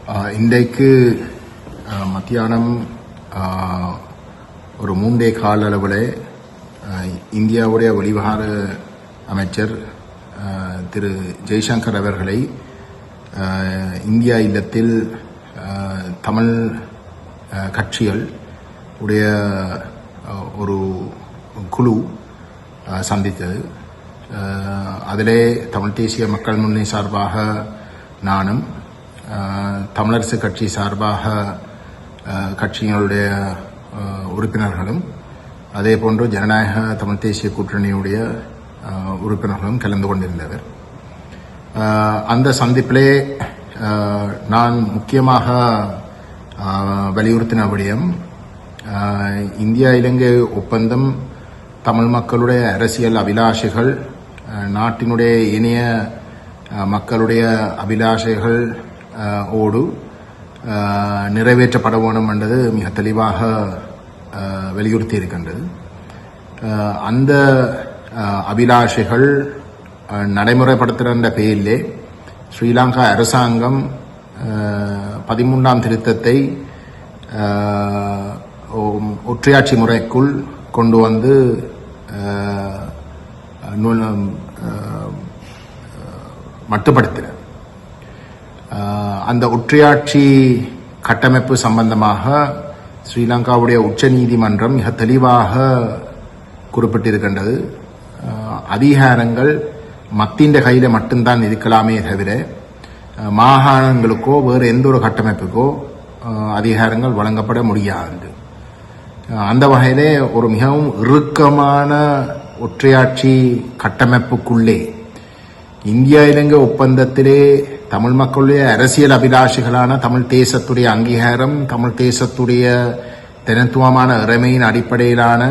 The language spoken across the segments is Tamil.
இன்றைக்கு மத்தியானம் ஒரு 3 கால அளவில் இந்தியாவுடைய வெளிவிவகார அமைச்சர் திரு ஜெய்சங்கர் அவர்களை இந்தியா இல்லத்தில் தமிழ் கட்சிகள் உடைய ஒரு குழு சந்தித்தது. அதிலே தமிழ் தேசிய மக்கள் முன்னணி சார்பாக நானும், தமிழரசு கட்சி சார்பாக கட்சிகளுடைய உறுப்பினர்களும், அதே போன்று ஜனநாயக தமிழ் தேசிய கூட்டணியுடைய உறுப்பினர்களும் கலந்து கொண்டிருந்தவர். அந்த சந்திப்பிலே நான் முக்கியமாக வலியுறுத்தின விடயம், இந்தியா இலங்கை ஒப்பந்தம் தமிழ் மக்களுடைய அரசியல் அபிலாஷைகள், நாட்டினுடைய இனிய மக்களுடைய அபிலாஷைகள் ஓடு நிறைவேற்றப்பட வேண்டும் என்பது மிக தெளிவாக வலியுறுத்தி இருக்கின்றது. அந்த அபிலாஷைகள் நடைமுறைப்படுத்துகின்ற பெயரிலே ஸ்ரீலங்கா அரசாங்கம் 13ஆம் திருத்தத்தை ஒற்றையாட்சி முறைக்குள் கொண்டு வந்து மட்டுப்படுத்தினர். அந்த ஒற்றையாட்சி கட்டமைப்பு சம்பந்தமாக ஸ்ரீலங்காவுடைய உச்ச நீதிமன்றம் மிக தெளிவாக குறிப்பிட்டிருக்கின்றது. அதிகாரங்கள் மத்திய கையில் மட்டும்தான் இருக்கலாமே தவிர மாகாணங்களுக்கோ வேறு எந்த ஒரு கட்டமைப்புக்கோ அதிகாரங்கள் வழங்கப்பட முடியாது. அந்த வகையிலே ஒரு மிகவும் இறுக்கமான ஒற்றையாட்சி கட்டமைப்புக்குள்ளே இந்தியா இலங்கை ஒப்பந்தத்திலே தமிழ் மக்களுடைய அரசியல் அபிலாஷைகளான தமிழ் தேசத்துடைய அங்கீகாரம், தமிழ் தேசத்துடைய தனித்துவமான இறைமையின் அடிப்படையிலான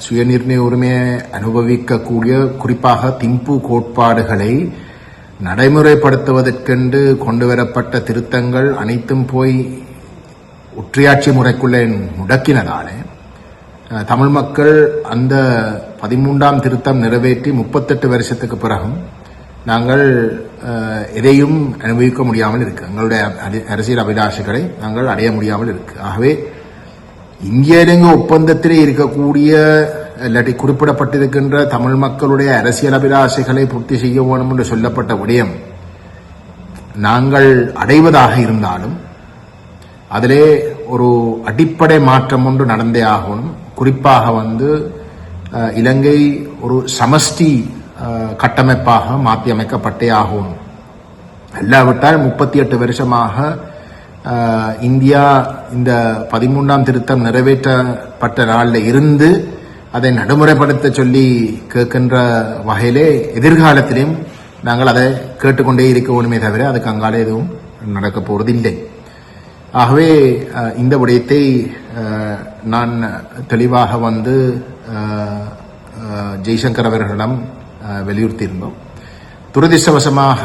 சுயநிர்ணய உரிமையை அனுபவிக்கக்கூடிய குறிப்பாக திம்பு கோட்பாடுகளை நடைமுறைப்படுத்துவதற்கென்று கொண்டுவரப்பட்ட திருத்தங்கள் அனைத்தும் போய் ஒற்றையாட்சி முறைக்குள்ளே முடக்கினதாலே தமிழ் மக்கள் அந்த 13ஆம் திருத்தம் நிறைவேற்றி 38 வருஷத்துக்கு பிறகும் நாங்கள் எதையும் அனுபவிக்க முடியாமல் இருக்கு. எங்களுடைய அரசியல் அபிலாஷைகளை நாங்கள் அடைய முடியாமல் இருக்கு. ஆகவே இந்திய இலங்கை ஒப்பந்தத்திலே இருக்கக்கூடிய இல்லாட்டி குறிப்பிடப்பட்டிருக்கின்ற தமிழ் மக்களுடைய அரசியல் அபிலாஷைகளை பூர்த்தி செய்ய வேண்டும் என்று சொல்லப்பட்ட விடயம் நாங்கள் அடைவதாக இருந்தாலும் அதிலே ஒரு அடிப்படை மாற்றம் ஒன்று நடந்தே ஆகணும். குறிப்பாக இலங்கை ஒரு சமஷ்டி கட்டமைப்பாக மாற்றி அமைக்கப்பட்டே ஆகும். இல்லாவிட்டால் 38 வருஷமாக இந்தியா இந்த 13ஆம் திருத்தம் நிறைவேற்றப்பட்ட நாளில் இருந்து அதை நடைமுறைப்படுத்த சொல்லி கேட்கின்ற வகையிலே எதிர்காலத்திலும் நாங்கள் அதை கேட்டுக்கொண்டே இருக்க வேண்டுமே தவிர அதுக்கு அங்காலே எதுவும் நடக்க போவதில்லை. ஆகவே இந்த விடயத்தை நான் தெளிவாக ஜெய்சங்கர் அவர்களிடம் வலியுறுத்தியிருந்தோம். துரதிர்ஷ்டவசமாக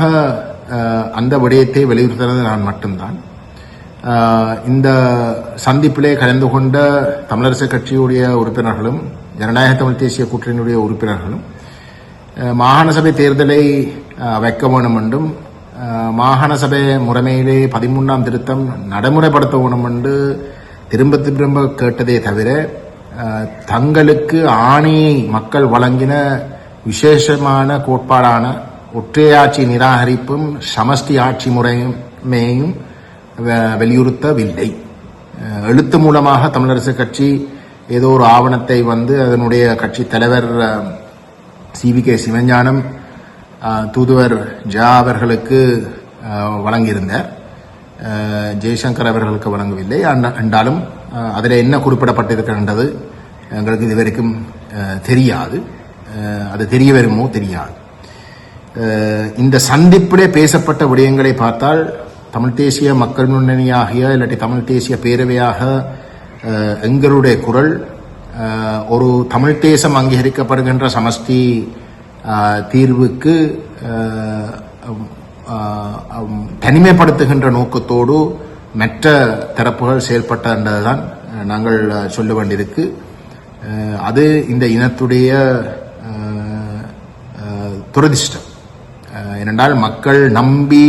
அந்த விடயத்தை வலியுறுத்தினது நான் மட்டும்தான். இந்த சந்திப்பிலே கலந்து கொண்ட தமிழரசு கட்சியுடைய உறுப்பினர்களும் ஜனநாயக தமிழ் தேசிய கூட்டணியுடைய உறுப்பினர்களும் மாகாண சபை தேர்தலை வைக்க வேண்டும் என்றும் மாகாண சபை முறைமையிலே 13ஆம் திருத்தம் நடைமுறைப்படுத்த வேண்டும் என்று திரும்ப திரும்ப கேட்டதே தவிர தங்களுக்கு ஆணையை மக்கள் வழங்கின விசேஷமான கோட்பாடான ஒற்றையாட்சி நிராகரிப்பும் சமஷ்டி ஆட்சி முறைமையும் வலியுறுத்தவில்லை. எழுத்து மூலமாக தமிழரசு கட்சி ஏதோ ஒரு ஆவணத்தை அதனுடைய கட்சி தலைவர் CVK சிவஞானம் தூதுவர் ஜா அவர்களுக்கு வழங்கியிருந்தார். ஜெய்சங்கர் அவர்களுக்கு வழங்கவில்லை. என்றாலும் அதில் என்ன குறிப்பிடப்பட்டிருக்கின்றது எங்களுக்கு இதுவரைக்கும் தெரியாது. அது தெரிய வருமோ தெரியாது. இந்த சந்திப்பிலே பேசப்பட்ட விடயங்களை பார்த்தால் தமிழ் தேசிய மக்கள் முன்னணியாகிய இல்லாட்டி தமிழ் தேசிய பேரவையாக எங்களுடைய குரல் ஒரு தமிழ் தேசம் அங்கீகரிக்கப்படுகின்ற சமஷ்டி தீர்வுக்கு தனிமைப்படுத்துகின்ற நோக்கத்தோடு மற்ற தரப்புகள் செயல்பட்டதுதான் நாங்கள் சொல்ல வேண்டியிருக்கு. அது இந்த இனத்துடைய துரதிஷ்டம். ஏனென்றால் மக்கள் நம்பி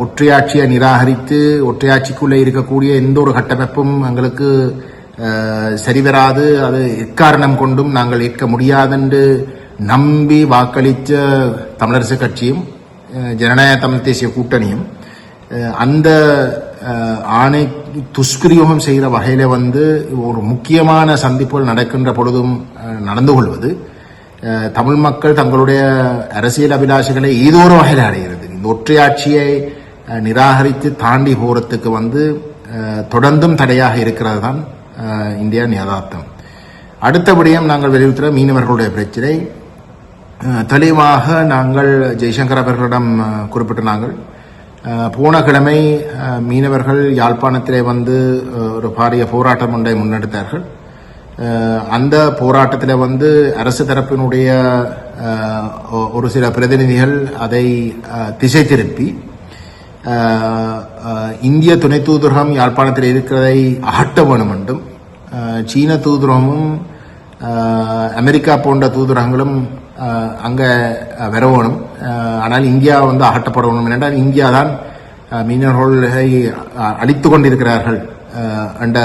ஒற்றையாட்சியை நிராகரித்து ஒற்றையாட்சிக்குள்ளே இருக்கக்கூடிய எந்த ஒரு கட்டமைப்பும் எங்களுக்கு சரிவராது, அது எக்காரணம் கொண்டும் நாங்கள் ஏற்க முடியாதென்று நம்பி வாக்களித்த தமிழரசு கட்சியும் ஜனநாயக தமிழ் தேசிய கூட்டணியும் அந்த ஆணை துஷ்பிரயோகம் செய்கிற வகையில ஒரு முக்கியமான சந்திப்புகள் நடக்கின்ற பொழுதும் நடந்து கொள்வது தமிழ் மக்கள் தங்களுடைய அரசியல் அபிலாஷைகளை ஏதோ ஒரு வகையில் அடைகிறது. இந்த ஒற்றையாட்சியை நிராகரித்து தாண்டி போறதுக்கு தொடர்ந்தும் தடையாக இருக்கிறது தான் இந்தியா யதார்த்தம். அடுத்தபடியும் நாங்கள் வலியுறுத்துகிற மீனவர்களுடைய பிரச்சனை தெளிவாக நாங்கள் ஜெய்சங்கர் அவர்களிடம் குறிப்பிட்ட நாங்கள் போன கிழமை மீனவர்கள் யாழ்ப்பாணத்திலே ஒரு பாரிய போராட்டம் ஒன்றை முன்னெடுத்தார்கள். அந்த போராட்டத்தில் அரசு தரப்பினுடைய ஒரு சில பிரதிநிதிகள் அதை திசை திருப்பி இந்திய துணை தூதரகம் யாழ்ப்பாணத்தில் இருக்கிறதை அகற்ற வேண்டும் என்றும் சீன தூதரகமும் அமெரிக்கா போன்ற தூதரகங்களும் அங்கே வர வேணும், ஆனால் இந்தியா அகற்றப்பட வேணும் என்றால் இந்தியா தான் மீனவர்களை அழித்து கொண்டிருக்கிறார்கள் என்ற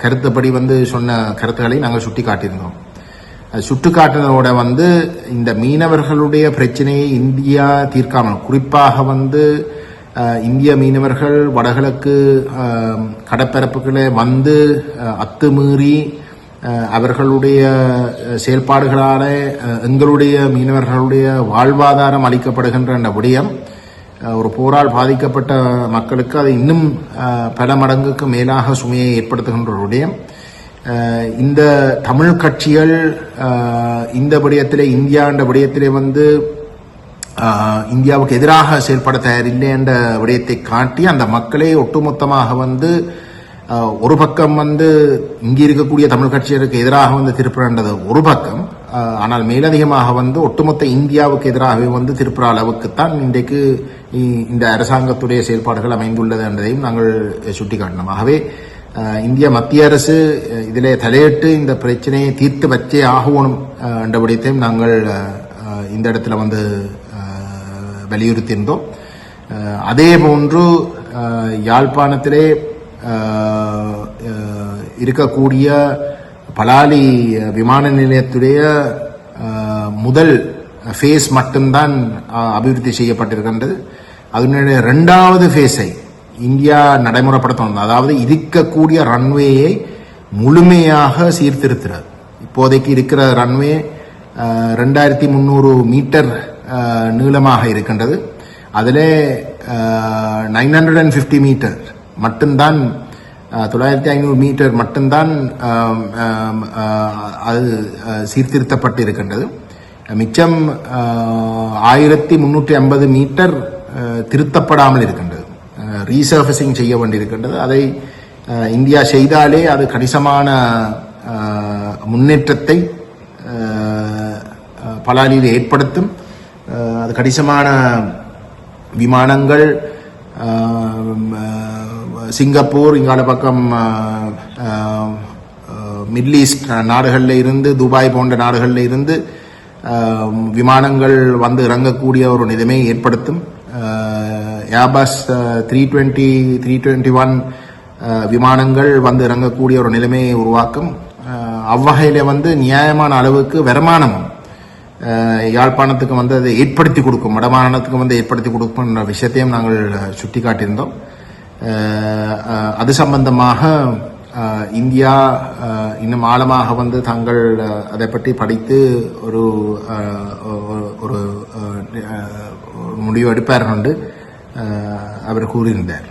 கருத்துப்படி சொன்ன கருத்துக்களை நாங்கள் சுட்டி காட்டியிருந்தோம். சுட்டிக்காட்டினதோட இந்த மீனவர்களுடைய பிரச்சனையை இந்தியா தீர்க்காமல், குறிப்பாக இந்திய மீனவர்கள் வடகிழக்கு கடற்பரப்புகளை அத்துமீறி அவர்களுடைய செயல்பாடுகளால எங்களுடைய மீனவர்களுடைய வாழ்வாதாரம் அளிக்கப்படுகின்ற அந்த விடயம் ஒரு போரால் பாதிக்கப்பட்ட மக்களுக்கு அது இன்னும் பல மடங்குக்கு மேலாக சுமையை ஏற்படுத்துகின்ற ஒரு விடயம். இந்த தமிழ் கட்சிகள் இந்த விடயத்திலே இந்தியா என்ற விடயத்திலே இந்தியாவுக்கு எதிராக செயல்பட தயாரில்லை என்ற விடயத்தை காட்டி அந்த மக்களை ஒட்டுமொத்தமாக ஒரு பக்கம் இங்கே இருக்கக்கூடிய தமிழ் கட்சிகளுக்கு எதிராக திருப்புறது ஒரு பக்கம், ஆனால் மேலதிகமாக ஒட்டுமொத்த இந்தியாவுக்கு எதிராகவே திருப்புற அளவுக்குத்தான் இன்றைக்கு இந்த அரசாங்கத்துடைய செயல்பாடுகள் அமைந்துள்ளது என்பதையும் நாங்கள் சுட்டிக்காட்டினோம். ஆகவே இந்திய மத்திய அரசு இதிலே தலையிட்டு இந்த பிரச்சனையை தீர்த்து வச்சே ஆகணும் என்ற விடயத்தையும் நாங்கள் இந்த இடத்துல வலியுறுத்தியிருந்தோம். அதே போன்று யாழ்ப்பாணத்திலே இருக்கக்கூடிய பலாலி விமான நிலையத்துடைய முதல் ஃபேஸ் மட்டும்தான் அபிவிருத்தி செய்யப்பட்டிருக்கின்றது. அதனுடைய இரண்டாவது ஃபேஸை இந்தியா நடைமுறைப்படுத்தணும், அதாவது இருக்கக்கூடிய ரன்வேயை முழுமையாக சீர்திருத்துறது. இப்போதைக்கு இருக்கிற ரன்வே 2300 மீட்டர் நீளமாக இருக்கின்றது. அதில் 950 மீட்டர் மட்டும்தான் 9500 மீட்டர் மட்டும்தான் அது சீர்திருத்தப்பட்டு இருக்கின்றது. மிச்சம் 1350 மீட்டர் திருத்தப்படாமல் இருக்கின்றது, ரீசர்ஃபேசிங் செய்ய வேண்டியிருக்கின்றது. அதை இந்தியா செய்தாலே அது கணிசமான முன்னேற்றத்தை பலாலியில் ஏற்படுத்தும். அது கணிசமான விமானங்கள் சிங்கப்பூர், இங்கால பக்கம் மிடில் ஈஸ்ட் நாடுகளில் இருந்து, துபாய் போன்ற நாடுகளில் இருந்து விமானங்கள் இறங்கக்கூடிய ஒரு நிலைமையை ஏற்படுத்தும். ஏர்பஸ் 320, 321 விமானங்கள் இறங்கக்கூடிய ஒரு நிலைமையை உருவாக்கும். அவ்வகையில் நியாயமான அளவுக்கு வருமானமும் யாழ்ப்பாணத்துக்கு அதை ஏற்படுத்தி கொடுக்கும், வடமாநிலத்துக்கு ஏற்படுத்தி கொடுக்கும் என்ற விஷயத்தையும் நாங்கள் சுட்டி காட்டியிருந்தோம். அது சம்பந்தமாக இந்தியா இன்னும் ஆழமாக தாங்கள் அதை பற்றி படித்து ஒரு முடிவு எடுப்பார்கள் என்று அவர் கூறியிருந்தார்.